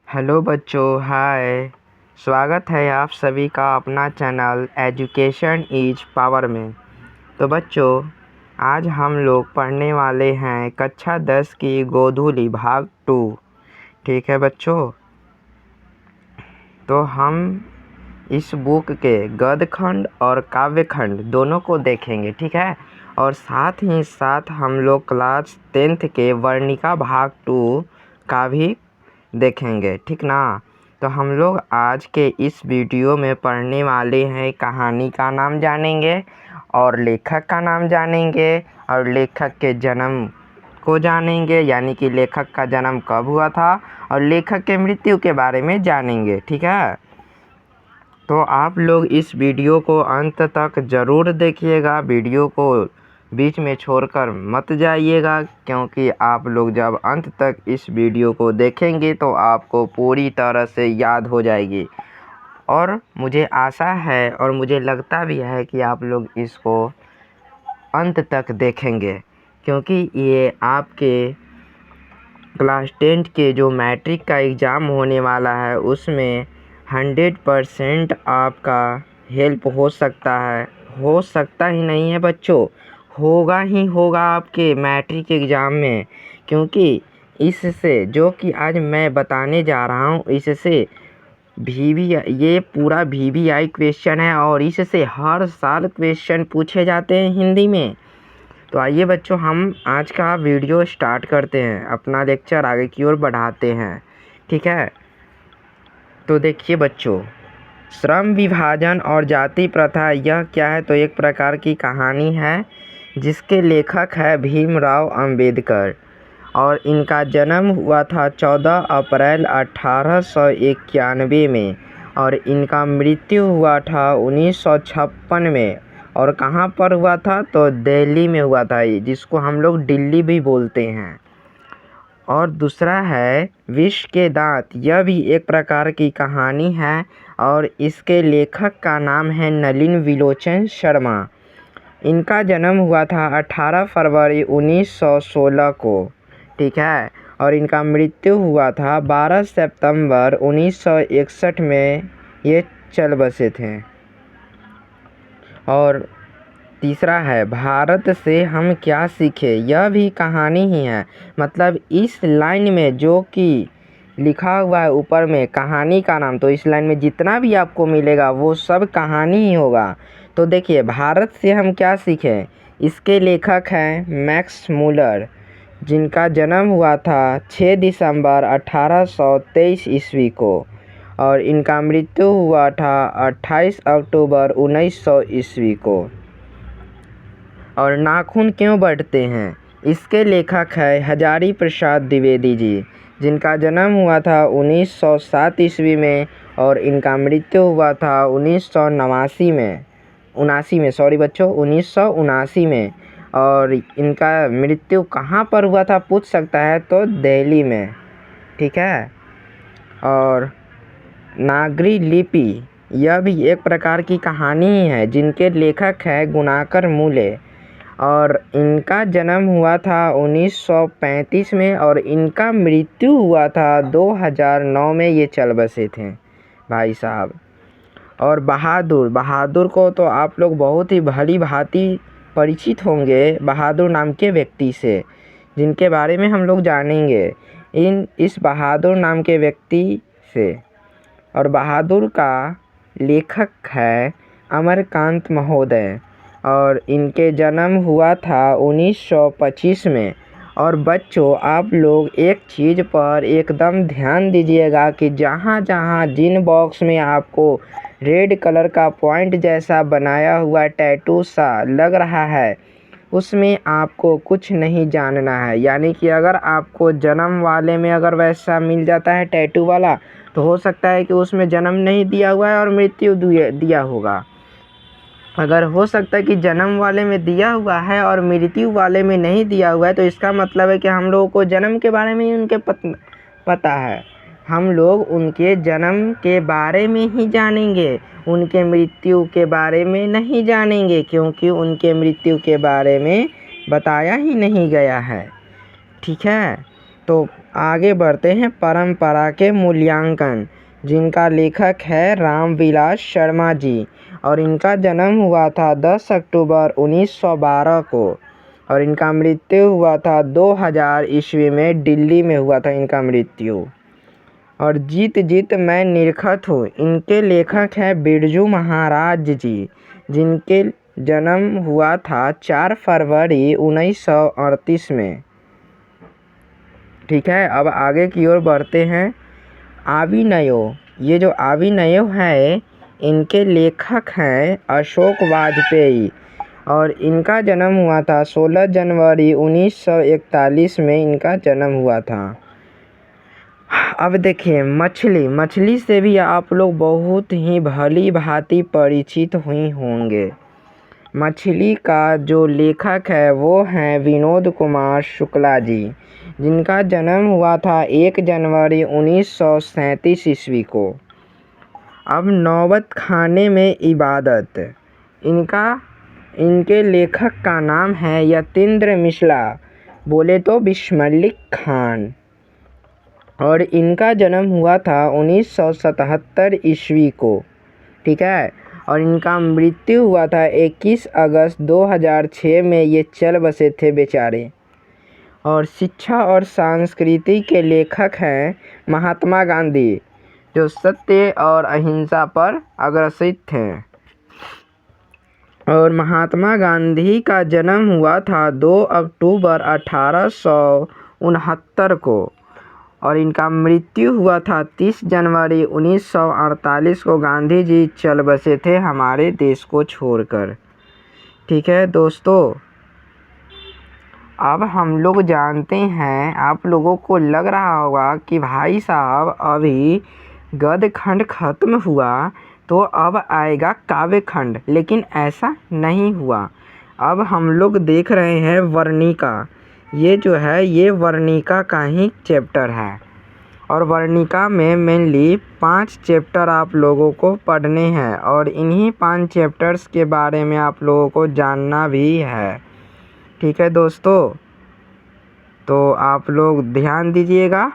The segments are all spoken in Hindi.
हेलो बच्चों, हाय। स्वागत है आप सभी का अपना चैनल एजुकेशन इज पावर में। तो बच्चों, आज हम लोग पढ़ने वाले हैं कक्षा 10 की गोधूली भाग 2। ठीक है बच्चों, तो हम इस बुक के गद्य खंड और काव्य खंड दोनों को देखेंगे। ठीक है, और साथ ही साथ हम लोग क्लास 10th के वर्णिका भाग 2 का भी देखेंगे। ठीक ना। तो हम लोग आज के इस वीडियो में पढ़ने वाले हैं, कहानी का नाम जानेंगे और लेखक का नाम जानेंगे और लेखक के जन्म को जानेंगे, यानी कि लेखक का जन्म कब हुआ था, और लेखक के मृत्यु के बारे में जानेंगे। ठीक है, तो आप लोग इस वीडियो को अंत तक ज़रूर देखिएगा। वीडियो को बीच में छोड़कर मत जाइएगा, क्योंकि आप लोग जब अंत तक इस वीडियो को देखेंगे तो आपको पूरी तरह से याद हो जाएगी। और मुझे आशा है और मुझे लगता भी है कि आप लोग इसको अंत तक देखेंगे, क्योंकि ये आपके क्लास 10 के जो मैट्रिक का एग्ज़ाम होने वाला है उसमें 100% आपका हेल्प हो सकता है। हो सकता ही नहीं है बच्चों, होगा ही होगा आपके मैट्रिक एग्ज़ाम में, क्योंकि इससे जो कि आज मैं बताने जा रहा हूँ इससे ये पूरा VVI क्वेश्चन है और इससे हर साल क्वेश्चन पूछे जाते हैं हिंदी में। तो आइए बच्चों, हम आज का वीडियो स्टार्ट करते हैं, अपना लेक्चर आगे की ओर बढ़ाते हैं। ठीक है, तो देखिए बच्चों, श्रम विभाजन और जाति प्रथा यह क्या है, तो एक प्रकार की कहानी है जिसके लेखक है भीमराव अंबेडकर, और इनका जन्म हुआ था 14 अप्रैल 1891 में और इनका मृत्यु हुआ था 1956 में। और कहाँ पर हुआ था, तो दिल्ली में हुआ था, जिसको हम लोग दिल्ली भी बोलते हैं। और दूसरा है विष के दांत, यह भी एक प्रकार की कहानी है और इसके लेखक का नाम है नलिन विलोचन शर्मा। इनका जन्म हुआ था 18 फरवरी 1916 को। ठीक है, और इनका मृत्यु हुआ था 12 सितंबर 1961 में। ये चल बसे थे। और तीसरा है भारत से हम क्या सीखे, यह भी कहानी ही है। मतलब इस लाइन में जो कि लिखा हुआ है ऊपर में कहानी का नाम, तो इस लाइन में जितना भी आपको मिलेगा वो सब कहानी ही होगा। तो देखिए, भारत से हम क्या सीखे, इसके लेखक हैं मैक्स मूलर, जिनका जन्म हुआ था 6 दिसंबर 1823 ईस्वी को और इनका मृत्यु हुआ था 28 अक्टूबर 1900 ईस्वी को। और नाखून क्यों बढ़ते हैं, इसके लेखक है हजारी प्रसाद द्विवेदी जी, जिनका जन्म हुआ था 1907 ईस्वी में और इनका मृत्यु हुआ था 1979 में 79 में, सॉरी बच्चों, 1979 में। और इनका मृत्यु कहाँ पर हुआ था पूछ सकता है, तो दिल्ली में। ठीक है, और नागरी लिपि, यह भी एक प्रकार की कहानी ही है, जिनके लेखक है गुणाकर मूले और इनका जन्म हुआ था 1935 में और इनका मृत्यु हुआ था 2009 में। ये चल बसे थे भाई साहब। और बहादुर को तो आप लोग बहुत ही भली भांति परिचित होंगे, बहादुर नाम के व्यक्ति से, जिनके बारे में हम लोग जानेंगे इस बहादुर नाम के व्यक्ति से। और बहादुर का लेखक है अमरकांत महोदय और इनके जन्म हुआ था 1925 में। और बच्चों, आप लोग एक चीज़ पर एकदम ध्यान दीजिएगा कि जहाँ जहाँ जिन बॉक्स में आपको रेड कलर का पॉइंट जैसा बनाया हुआ टैटू सा लग रहा है, उसमें आपको कुछ नहीं जानना है। यानी कि अगर आपको जन्म वाले में अगर वैसा मिल जाता है टैटू वाला, तो हो सकता है कि उसमें जन्म नहीं दिया हुआ है और मृत्यु दिया होगा। अगर हो सकता है कि जन्म वाले में दिया हुआ है और मृत्यु वाले में नहीं दिया हुआ है, तो इसका मतलब है कि हम लोगों को जन्म के बारे में ही उनके पता है। हम लोग उनके जन्म के बारे में ही जानेंगे, उनके मृत्यु के बारे में नहीं जानेंगे, क्योंकि उनके मृत्यु के बारे में बताया ही नहीं गया है। ठीक है, तो आगे बढ़ते हैं परंपरा के मूल्यांकन, जिनका लेखक है रामविलास शर्मा जी और इनका जन्म हुआ था 10 अक्टूबर 1912 को और इनका मृत्यु हुआ था 2000 ईस्वी में, दिल्ली में हुआ था इनका मृत्यु। और जीत जीत मैं निरखत हूँ, इनके लेखक हैं बिरजू महाराज जी, जिनके जन्म हुआ था 4 फरवरी 1938 में। ठीक है, अब आगे की ओर बढ़ते हैं। अभिनयो, ये जो अभिनयो है इनके लेखक हैं अशोक वाजपेयी और इनका जन्म हुआ था 16 जनवरी 1941 में, इनका जन्म हुआ था। अब देखिए मछली से भी आप लोग बहुत ही भली भांति परिचित हुई होंगे। मछली का जो लेखक है वो हैं विनोद कुमार शुक्ला जी, जिनका जन्म हुआ था 1 जनवरी 1937 ईस्वी को। अब नौबत खाने में इबादत, इनके लेखक का नाम है यतीन्द्र मिश्रा, बोले तो बिस्मिल्लाह खान, और इनका जन्म हुआ था 1977 ईस्वी को। ठीक है, और इनका मृत्यु हुआ था 21 अगस्त 2006 में, ये चल बसे थे बेचारे। और शिक्षा और संस्कृति के लेखक हैं महात्मा गांधी, जो सत्य और अहिंसा पर अग्रसित थे। और महात्मा गांधी का जन्म हुआ था 2 अक्टूबर 1869 को और इनका मृत्यु हुआ था 30 जनवरी 1948 को। गांधी जी चल बसे थे हमारे देश को छोड़कर। ठीक है दोस्तों, अब हम लोग जानते हैं, आप लोगों को लग रहा होगा कि भाई साहब अभी गद्य खंड खत्म हुआ तो अब आएगा काव्य खंड, लेकिन ऐसा नहीं हुआ। अब हम लोग देख रहे हैं वर्णिका, ये जो है ये वर्णिका का ही चैप्टर है और वर्णिका में मेनली 5 चैप्टर आप लोगों को पढ़ने हैं और इन्हीं 5 चैप्टर्स के बारे में आप लोगों को जानना भी है। ठीक है दोस्तों, तो आप लोग ध्यान दीजिएगा।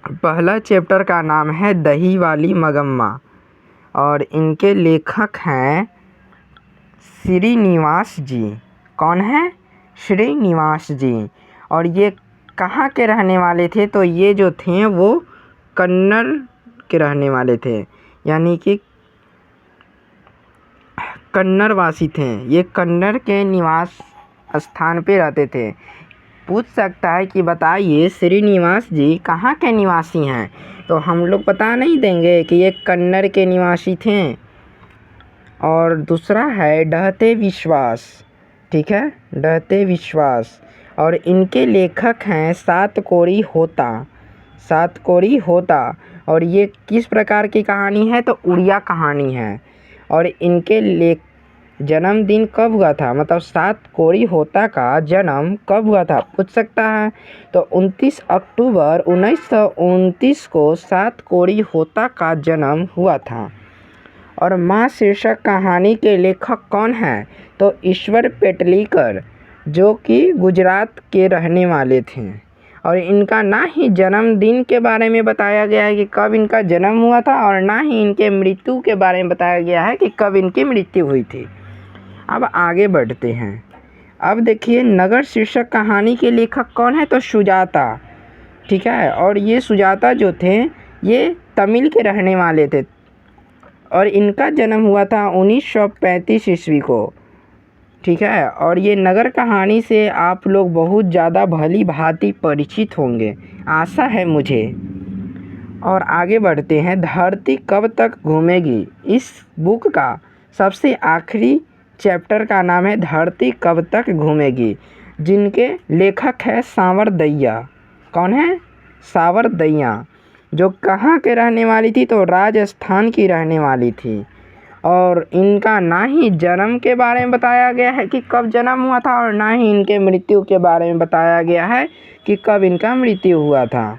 पहला चैप्टर का नाम है दही वाली मगम्मा और इनके लेखक हैं श्रीनिवास जी। कौन है? श्रीनिवास जी। और ये कहाँ के रहने वाले थे? तो ये जो थे वो कन्नड़ के रहने वाले थे, यानी कि कन्नड़ वासी थे। ये कन्नड़ के निवास स्थान पे रहते थे। पूछ सकता है कि बताइए श्रीनिवास जी कहाँ के निवासी हैं, तो हम लोग बता नहीं देंगे कि ये कन्नड़ के निवासी थे। और दूसरा है डहते विश्वास। ठीक है, डहते विश्वास, और इनके लेखक हैं सातकोड़ी होता। सातकोड़ी होता, और ये किस प्रकार की कहानी है? तो उड़िया कहानी है। और इनके जन्मदिन कब हुआ था, मतलब सातकोड़ी होता का जन्म कब हुआ था पूछ सकता है। तो 29 अक्टूबर 1929 को सातकोड़ी होता का जन्म हुआ था। और माँ शीर्षक कहानी के लेखक कौन हैं? तो ईश्वर पेटलीकर, जो कि गुजरात के रहने वाले थे। और इनका ना ही जन्मदिन के बारे में बताया गया है कि कब इनका जन्म हुआ था और ना ही इनके मृत्यु के बारे में बताया गया है कि कब इनकी मृत्यु हुई थी। अब आगे बढ़ते हैं। अब देखिए नगर शीर्षक कहानी के लेखक कौन है? तो सुजाता। ठीक है, और ये सुजाता जो थे ये तमिल के रहने वाले थे और इनका जन्म हुआ था 1935 ईस्वी को। ठीक है, और ये नगर कहानी से आप लोग बहुत ज़्यादा भली भांति परिचित होंगे, आशा है मुझे। और आगे बढ़ते हैं। धरती कब तक घूमेगी, इस बुक का सबसे आखिरी चैप्टर का नाम है धरती कब तक घूमेगी, जिनके लेखक है सांवरदैया। कौन है? सांवरदैया, जो कहाँ के रहने वाली थी? तो राजस्थान की रहने वाली थी। और इनका ना ही जन्म के बारे में बताया गया है कि कब जन्म हुआ था और ना ही इनके मृत्यु के बारे में बताया गया है कि कब इनका मृत्यु हुआ था।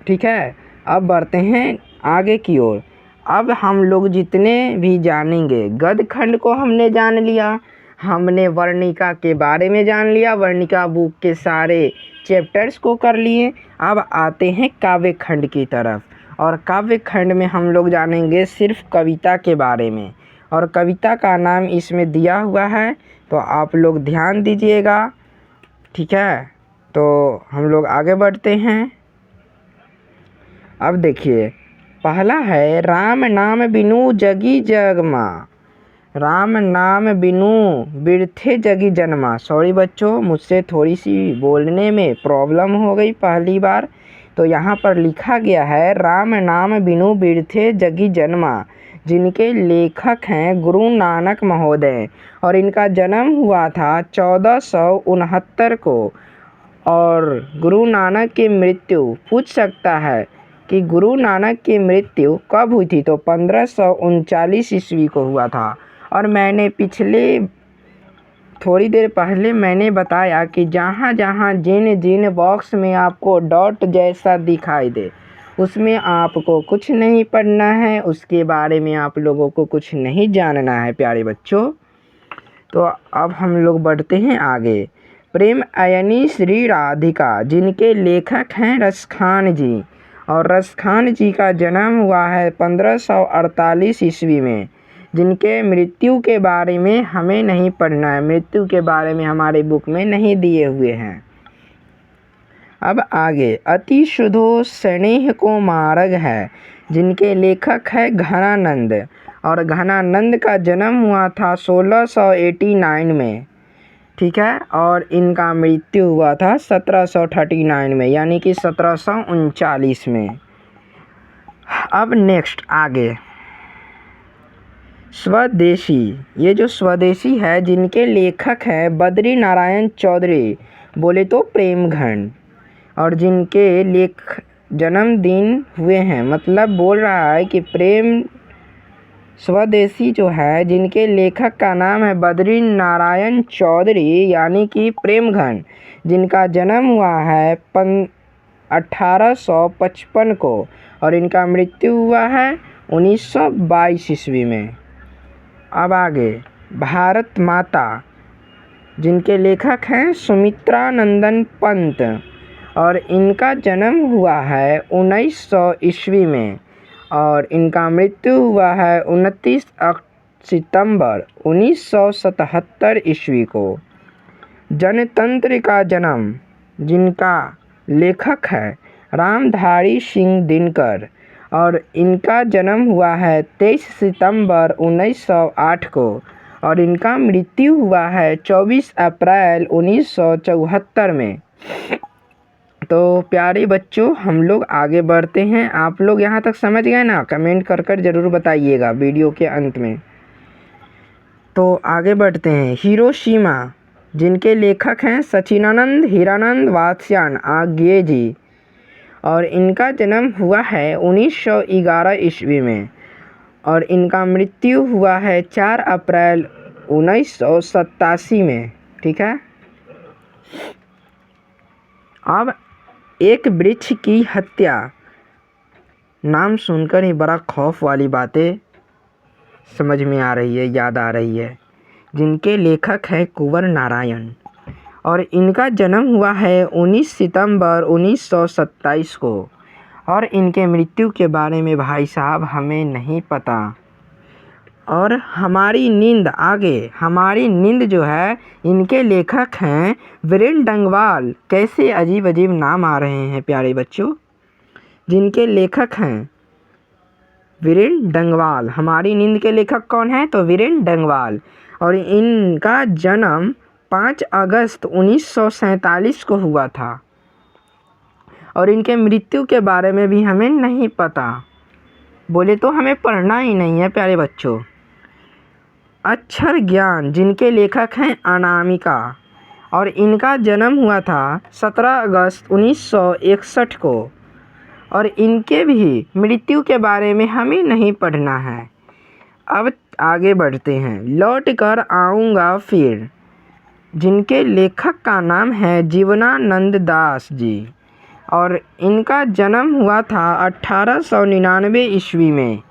ठीक है, अब बढ़ते हैं आगे की ओर। अब हम लोग जितने भी जानेंगे, गद्य खंड को हमने जान लिया, हमने वर्णिका के बारे में जान लिया, वर्णिका बुक के सारे चैप्टर्स को कर लिए। अब आते हैं काव्य खंड की तरफ, और काव्य खंड में हम लोग जानेंगे सिर्फ कविता के बारे में, और कविता का नाम इसमें दिया हुआ है, तो आप लोग ध्यान दीजिएगा, ठीक है। तो हम लोग आगे बढ़ते हैं। अब देखिए, पहला है राम नाम बिनु जगी जगमा, राम नाम बिनु बिरथे जगी जन्मा। सॉरी बच्चों, मुझसे थोड़ी सी बोलने में प्रॉब्लम हो गई पहली बार, तो यहाँ पर लिखा गया है राम नाम बिनु बिरथे जगी जन्मा, जिनके लेखक हैं गुरु नानक महोदय, और इनका जन्म हुआ था 1469 को। और गुरु नानक की मृत्यु पूछ सकता है कि गुरु नानक की मृत्यु कब हुई थी, तो 1539 ईस्वी को हुआ था। और मैंने पिछले थोड़ी देर पहले मैंने बताया कि जहाँ जहाँ जिन जिन बॉक्स में आपको डॉट जैसा दिखाई दे उसमें आपको कुछ नहीं पढ़ना है, उसके बारे में आप लोगों को कुछ नहीं जानना है प्यारे बच्चों। तो अब हम लोग बढ़ते हैं आगे। प्रेम अयनी श्री राधिका, जिनके लेखक हैं रसखान जी, और रसखान जी का जन्म हुआ है 1548 ईस्वी में, जिनके मृत्यु के बारे में हमें नहीं पढ़ना है, मृत्यु के बारे में हमारे बुक में नहीं दिए हुए हैं। अब आगे, अति शुद्धो स्नेह को मार्ग है, जिनके लेखक है घनानंद, और घनानंद का जन्म हुआ था 1689 में, ठीक है। और इनका मृत्यु हुआ था 1739 में, यानी कि 1739 में। अब नेक्स्ट आगे, स्वदेशी, ये जो स्वदेशी है जिनके लेखक हैं बद्री नारायण चौधरी, बोले तो प्रेमघन, और जिनके जन्मदिन हुए हैं, मतलब बोल रहा है कि प्रेम स्वदेशी जो है जिनके लेखक का नाम है बद्री नारायण चौधरी, यानी कि प्रेमघन, जिनका जन्म हुआ है 1855 को, और इनका मृत्यु हुआ है 1922 ईस्वी में। अब आगे, भारत माता, जिनके लेखक हैं सुमित्रा नंदन पंत, और इनका जन्म हुआ है 1900 ईस्वी में, और इनका मृत्यु हुआ है 29 सितंबर 1977 ईस्वी को। जनतंत्र का जन्म, जिनका लेखक है रामधारी सिंह दिनकर, और इनका जन्म हुआ है 23 सितंबर 1908 को, और इनका मृत्यु हुआ है 24 अप्रैल 1974 में। तो प्यारे बच्चों, हम लोग आगे बढ़ते हैं। आप लोग यहाँ तक समझ गए ना? कमेंट कर ज़रूर बताइएगा वीडियो के अंत में। तो आगे बढ़ते हैं। हिरोशिमा, जिनके लेखक हैं सचिनानंद हीरानंद वात्स्यायन आज्ञे जी, और इनका जन्म हुआ है 1911 ईस्वी में, और इनका मृत्यु हुआ है 4 अप्रैल 1987 में, ठीक है। अब एक वृक्ष की हत्या, नाम सुनकर ही बड़ा खौफ वाली बातें समझ में आ रही है, याद आ रही है, जिनके लेखक है कुंवर नारायण, और इनका जन्म हुआ है 19 सितंबर 1927 को, और इनके मृत्यु के बारे में भाई साहब हमें नहीं पता। और हमारी नींद, आगे हमारी नींद जो है, इनके लेखक हैं वीरेंद्र डंगवाल। कैसे अजीब अजीब नाम आ रहे हैं प्यारे बच्चों। जिनके लेखक हैं वीरेंद्र डंगवाल, हमारी नींद के लेखक कौन है, तो वीरेंद्र डंगवाल, और इनका जन्म 5 अगस्त 1947 को हुआ था, और इनके मृत्यु के बारे में भी हमें नहीं पता, बोले तो हमें पढ़ना ही नहीं है प्यारे बच्चों। अक्षर ज्ञान, जिनके लेखक हैं अनामिका, और इनका जन्म हुआ था 17 अगस्त 1961 को, और इनके भी मृत्यु के बारे में हमें नहीं पढ़ना है। अब आगे बढ़ते हैं। लौट कर आऊँगा फिर, जिनके लेखक का नाम है जीवनानंद दास जी, और इनका जन्म हुआ था 1899 ईस्वी में,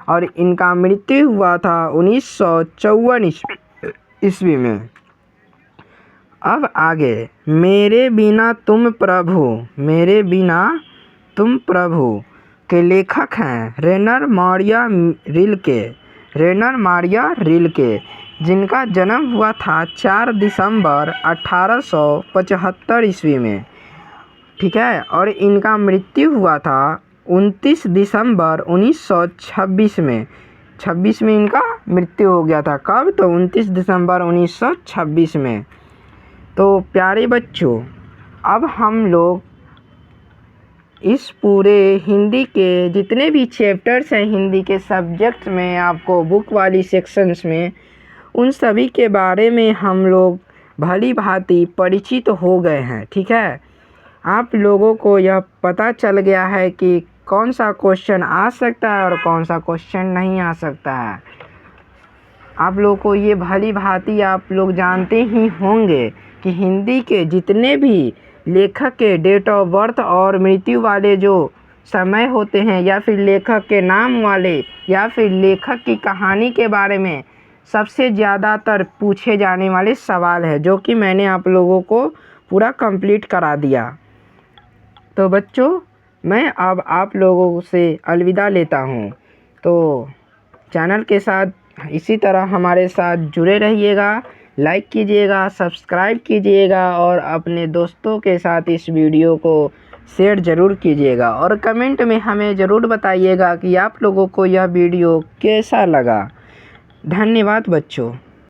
और इनका मृत्यु हुआ था 1954 ईस्वी। ईस्वी में। अब आगे, मेरे बिना तुम प्रभु के लेखक हैं रेनर मारिया रिल्के, जिनका जन्म हुआ था 4 दिसंबर 1875 ईस्वी में, ठीक है। और इनका मृत्यु हुआ था 29 दिसंबर 1926 में। 26 में इनका मृत्यु हो गया था। कब? तो 29 दिसंबर 1926 में। तो प्यारे बच्चों, अब हम लोग इस पूरे हिंदी के जितने भी चैप्टर्स हैं हिंदी के सब्जेक्ट्स में, आपको बुक वाली सेक्शंस में, उन सभी के बारे में हम लोग भली भांति परिचित हो गए हैं, ठीक है। आप लोगों को यह पता चल गया है कि कौन सा क्वेश्चन आ सकता है और कौन सा क्वेश्चन नहीं आ सकता है। आप लोगों को ये भली भांति आप लोग जानते ही होंगे कि हिंदी के जितने भी लेखक के डेट ऑफ बर्थ और मृत्यु वाले जो समय होते हैं, या फिर लेखक के नाम वाले, या फिर लेखक की कहानी के बारे में सबसे ज़्यादातर पूछे जाने वाले सवाल है, जो कि मैंने आप लोगों को पूरा कंप्लीट करा दिया। तो बच्चों, मैं अब आप लोगों से अलविदा लेता हूँ। तो चैनल के साथ इसी तरह हमारे साथ जुड़े रहिएगा, लाइक कीजिएगा, सब्सक्राइब कीजिएगा और अपने दोस्तों के साथ इस वीडियो को शेयर ज़रूर कीजिएगा। और कमेंट में हमें ज़रूर बताइएगा कि आप लोगों को यह वीडियो कैसा लगा। धन्यवाद बच्चों।